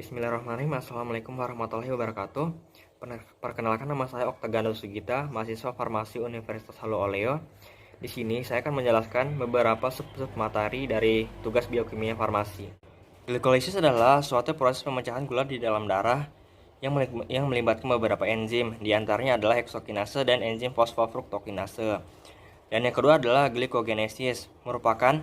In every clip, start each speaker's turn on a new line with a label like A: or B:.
A: Bismillahirrahmanirrahim. Assalamualaikum warahmatullahi wabarakatuh. Perkenalkan, nama saya Oktaganda Sugita, mahasiswa Farmasi Universitas Halu Oleo. Di sini saya akan menjelaskan beberapa sub-sub materi dari tugas biokimia farmasi. Glikolisis adalah suatu proses pemecahan gula di dalam darah yang melibatkan beberapa enzim, di antaranya adalah heksokinase dan enzim fosfofruktokinase. Dan yang kedua adalah glikogenesis, merupakan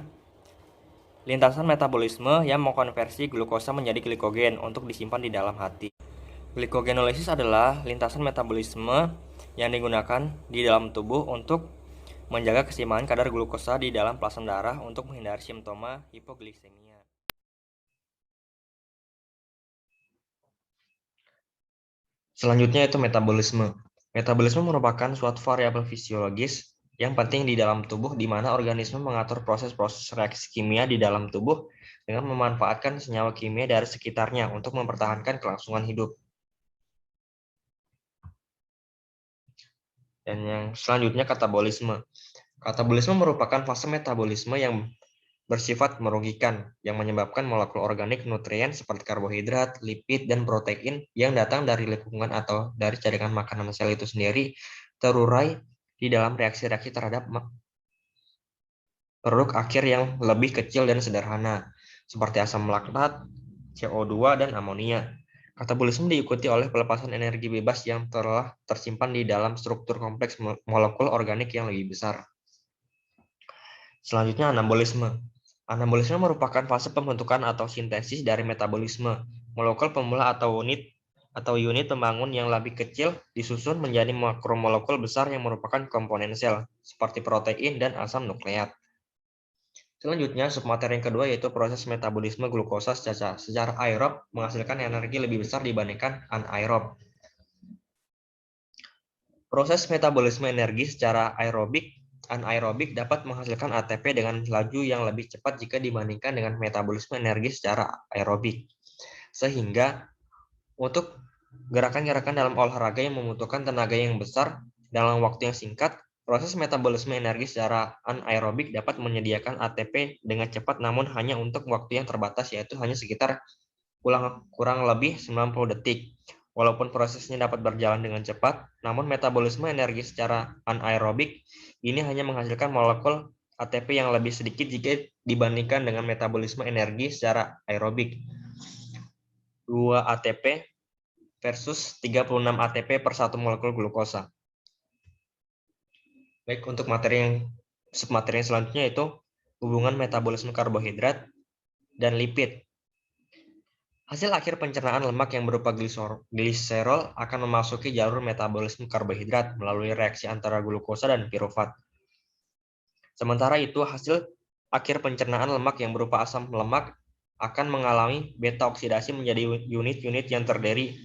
A: lintasan metabolisme yang mengkonversi glukosa menjadi glikogen untuk disimpan di dalam hati. Glikogenolysis adalah lintasan metabolisme yang digunakan di dalam tubuh untuk menjaga keseimbangan kadar glukosa di dalam plasma darah untuk menghindari simptoma hipogliksemia. Selanjutnya itu metabolisme. Metabolisme merupakan suatu variabel fisiologis yang penting di dalam tubuh di mana organisme mengatur proses-proses reaksi kimia di dalam tubuh dengan memanfaatkan senyawa kimia dari sekitarnya untuk mempertahankan kelangsungan hidup. Dan yang selanjutnya katabolisme. Katabolisme merupakan fase metabolisme yang bersifat merugikan, yang menyebabkan molekul organik nutrien seperti karbohidrat, lipid, dan protein yang datang dari lingkungan atau dari jaringan makanan sel itu sendiri terurai di dalam reaksi-reaksi terhadap produk akhir yang lebih kecil dan sederhana, seperti asam laktat, CO2, dan amonia. Katabolisme diikuti oleh pelepasan energi bebas yang telah tersimpan di dalam struktur kompleks molekul organik yang lebih besar. Selanjutnya anabolisme. Anabolisme merupakan fase pembentukan atau sintesis dari metabolisme. Molekul pemula atau unit pembangun yang lebih kecil disusun menjadi makromolekul besar yang merupakan komponen sel, seperti protein dan asam nukleat. Selanjutnya, submateri yang kedua yaitu proses metabolisme glukosa secara aerob menghasilkan energi lebih besar dibandingkan anaerob. Proses metabolisme energi secara anaerobik dapat menghasilkan ATP dengan laju yang lebih cepat jika dibandingkan dengan metabolisme energi secara aerobik. Sehingga untuk gerakan-gerakan dalam olahraga yang membutuhkan tenaga yang besar dalam waktu yang singkat, proses metabolisme energi secara anaerobik dapat menyediakan ATP dengan cepat namun hanya untuk waktu yang terbatas, yaitu hanya sekitar kurang lebih 90 detik. Walaupun prosesnya dapat berjalan dengan cepat, namun metabolisme energi secara anaerobik ini hanya menghasilkan molekul ATP yang lebih sedikit jika dibandingkan dengan metabolisme energi secara aerobik. 2 ATP versus 36 ATP per satu molekul glukosa. Baik, untuk submateri yang selanjutnya itu hubungan metabolisme karbohidrat dan lipid. Hasil akhir pencernaan lemak yang berupa gliserol akan memasuki jalur metabolisme karbohidrat melalui reaksi antara glukosa dan pirufat. Sementara itu, hasil akhir pencernaan lemak yang berupa asam lemak akan mengalami beta oksidasi menjadi unit-unit yang terdiri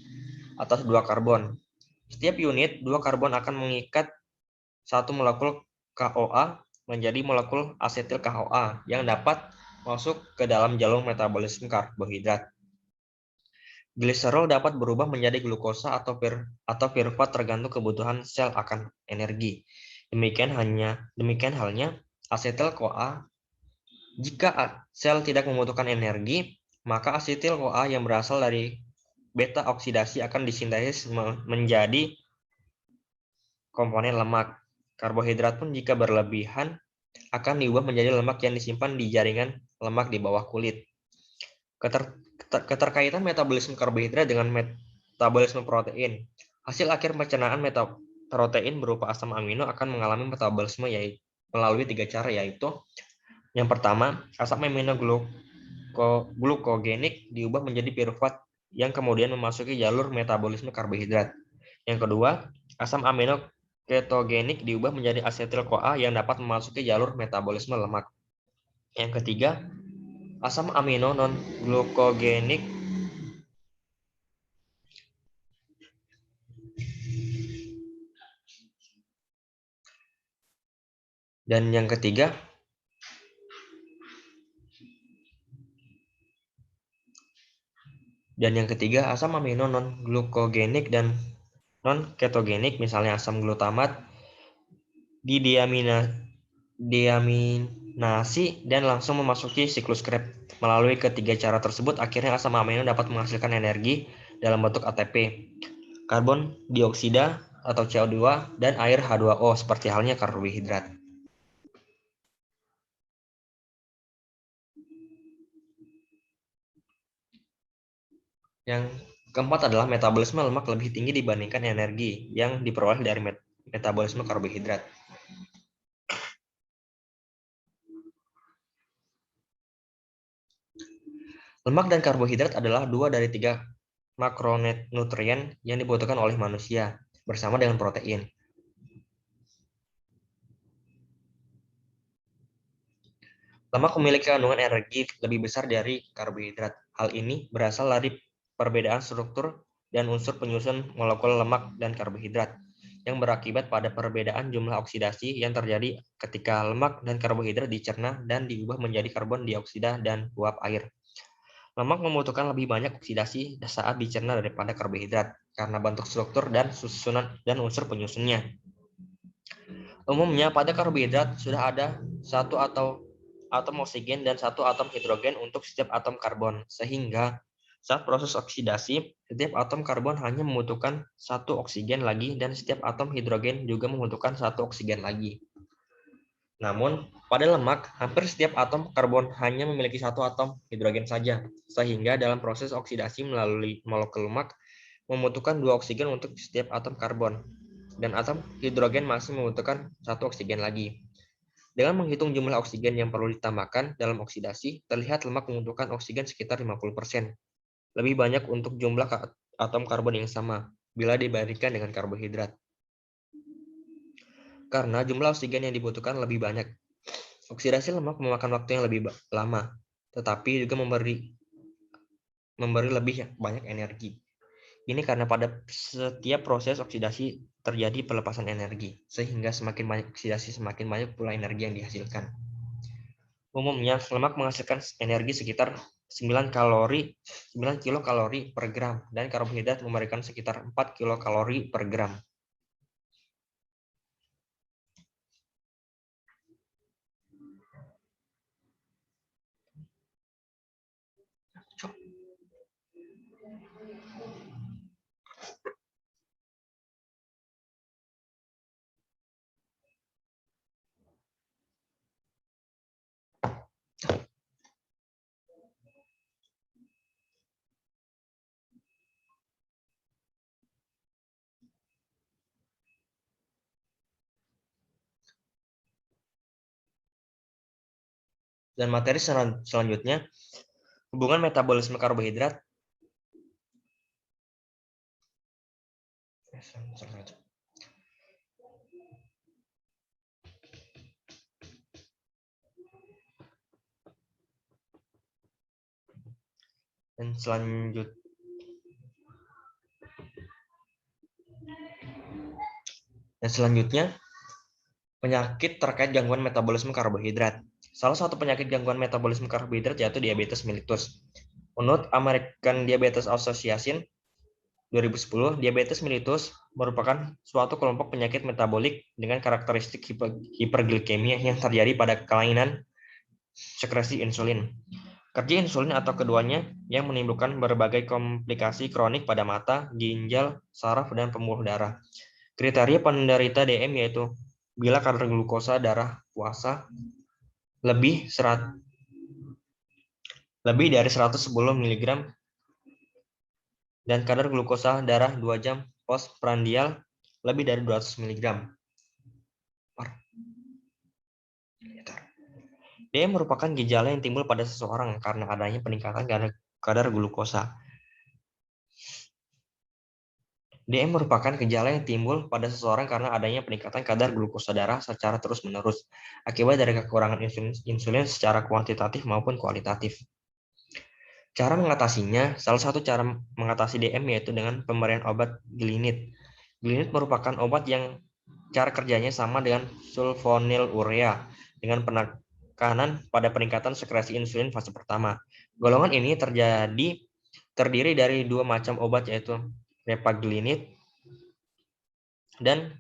A: atas 2 karbon. Setiap unit 2 karbon akan mengikat satu molekul KOA menjadi molekul asetil KOA yang dapat masuk ke dalam jalur metabolisme karbohidrat. Gliserol dapat berubah menjadi glukosa atau pirufat tergantung kebutuhan sel akan energi. Demikian halnya asetil-CoA. Jika sel tidak membutuhkan energi, maka asetil-CoA yang berasal dari beta oksidasi akan disintesis menjadi komponen lemak. Karbohidrat pun jika berlebihan akan diubah menjadi lemak yang disimpan di jaringan lemak di bawah kulit. Keterkaitan metabolisme karbohidrat dengan metabolisme protein. Hasil akhir pencernaan protein berupa asam amino akan mengalami metabolisme melalui 3 cara, yaitu yang pertama, asam amino glukogenik diubah menjadi pirufat yang kemudian memasuki jalur metabolisme karbohidrat. Yang kedua, asam amino ketogenik diubah menjadi asetil-CoA yang dapat memasuki jalur metabolisme lemak. Yang ketiga, asam amino non-glukogenik dan yang ketiga asam amino non-glukogenik dan non-ketogenik, misalnya asam glutamat, diaminaminasi nasi, dan langsung memasuki siklus Krebs. Melalui ketiga cara tersebut, akhirnya asam amino dapat menghasilkan energi dalam bentuk ATP, karbon dioksida atau CO2, dan air H2O seperti halnya karbohidrat. Yang keempat adalah metabolisme lemak lebih tinggi dibandingkan energi yang diperoleh dari metabolisme karbohidrat. Lemak dan karbohidrat adalah 2 dari 3 makronutrien yang dibutuhkan oleh manusia bersama dengan protein. Lemak memiliki kandungan energi lebih besar dari karbohidrat. Hal ini berasal dari perbedaan struktur dan unsur penyusun molekul lemak dan karbohidrat yang berakibat pada perbedaan jumlah oksidasi yang terjadi ketika lemak dan karbohidrat dicerna dan diubah menjadi karbon dioksida dan uap air. Lemak membutuhkan lebih banyak oksidasi saat dicerna daripada karbohidrat karena bentuk struktur dan susunan dan unsur penyusunnya. Umumnya pada karbohidrat sudah ada satu atau atom oksigen dan satu atom hidrogen untuk setiap atom karbon, sehingga saat proses oksidasi, setiap atom karbon hanya membutuhkan satu oksigen lagi dan setiap atom hidrogen juga membutuhkan satu oksigen lagi. Namun, pada lemak, hampir setiap atom karbon hanya memiliki satu atom hidrogen saja, sehingga dalam proses oksidasi melalui molekul lemak membutuhkan dua oksigen untuk setiap atom karbon, dan atom hidrogen masih membutuhkan satu oksigen lagi. Dengan menghitung jumlah oksigen yang perlu ditambahkan dalam oksidasi, terlihat lemak membutuhkan oksigen sekitar 50%, lebih banyak untuk jumlah atom karbon yang sama, bila dibandingkan dengan karbohidrat. Karena jumlah oksigen yang dibutuhkan lebih banyak, oksidasi lemak memakan waktu yang lebih lama, tetapi juga memberi lebih banyak energi. Ini karena pada setiap proses oksidasi terjadi pelepasan energi, sehingga semakin banyak oksidasi semakin banyak pula energi yang dihasilkan. Umumnya, lemak menghasilkan energi sekitar 9 kilokalori per gram, dan karbohidrat memberikan sekitar 4 kilokalori per gram. Dan materi selanjutnya, hubungan metabolisme karbohidrat. Dan selanjutnya, penyakit terkait gangguan metabolisme karbohidrat. Salah satu penyakit gangguan metabolisme karbohidrat yaitu diabetes mellitus. Menurut American Diabetes Association 2010, diabetes mellitus merupakan suatu kelompok penyakit metabolik dengan karakteristik hiperglikemia yang terjadi pada kelainan sekresi insulin. Kerja insulin atau keduanya yang menimbulkan berbagai komplikasi kronik pada mata, ginjal, saraf, dan pembuluh darah. Kriteria penderita DM yaitu bila kadar glukosa darah puasa lebih dari 110 mg dan kadar glukosa darah 2 jam postprandial lebih dari 200 mg. DM merupakan gejala yang timbul pada seseorang karena adanya peningkatan kadar glukosa. DM merupakan gejala yang timbul pada seseorang karena adanya peningkatan kadar glukosa darah secara terus-menerus akibat dari kekurangan insulin secara kuantitatif maupun kualitatif. Cara mengatasinya, salah satu cara mengatasi DM yaitu dengan pemberian obat Glinit. Glinit merupakan obat yang cara kerjanya sama dengan sulfonylurea dengan penekanan pada peningkatan sekresi insulin fase pertama. Golongan ini terdiri dari dua macam obat yaitu Repaglinit dan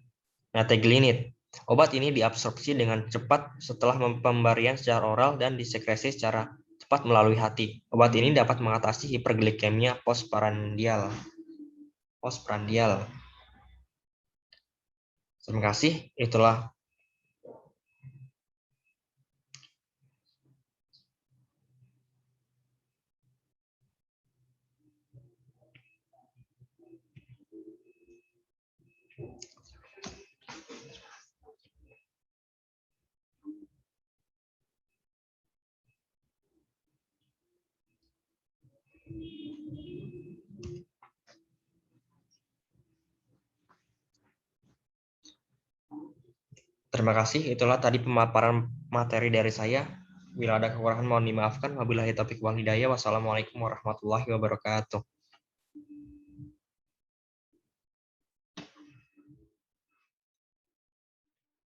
A: Nateglinit. Obat ini diabsorpsi dengan cepat setelah pemberian secara oral dan disekresi secara cepat melalui hati. Obat ini dapat mengatasi hiperglikemia postprandial. Terima kasih. Itulah. Terima kasih. Itulah tadi pemaparan materi dari saya. Bila ada kekurangan mohon dimaafkan. Wabillahi taufiq wal hidayah. Wassalamualaikum warahmatullahi wabarakatuh.